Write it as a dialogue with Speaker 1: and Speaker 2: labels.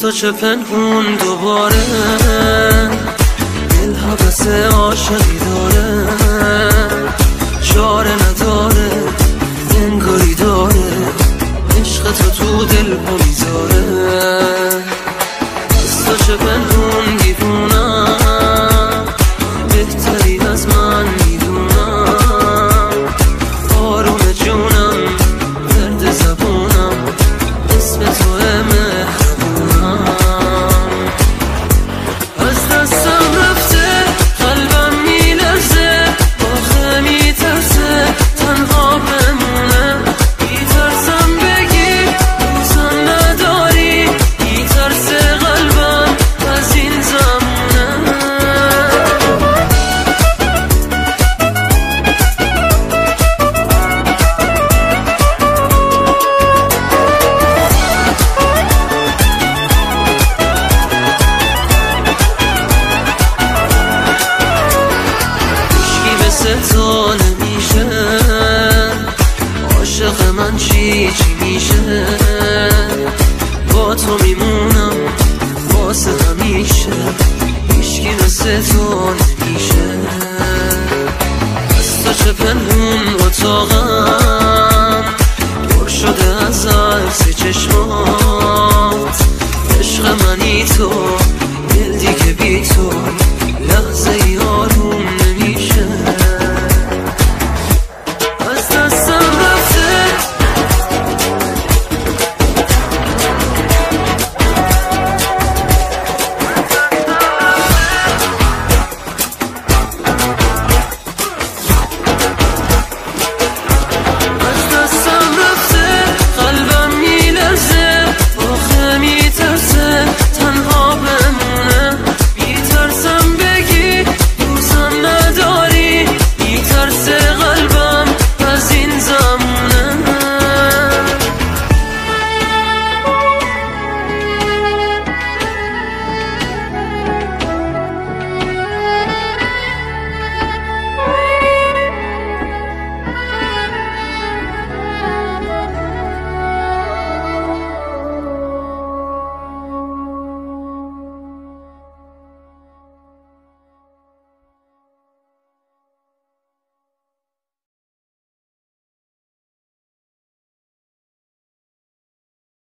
Speaker 1: تو چه پنهون دوباره دل حوث عاشقی داره، چاره نداره انگاری داره، عشق تو دل پا میذاره. از تو چه پنهون دیوونم، بهتری از من میدونم، آروم جونم درد زبونم، اسم تو تو نمیشه، عاشق من چی میشه، با تو میمونم واسه همیشه، هیچکی مثل تو نمیشه. از تو چه پنهون اتاقم پر شده از عکس چشمام،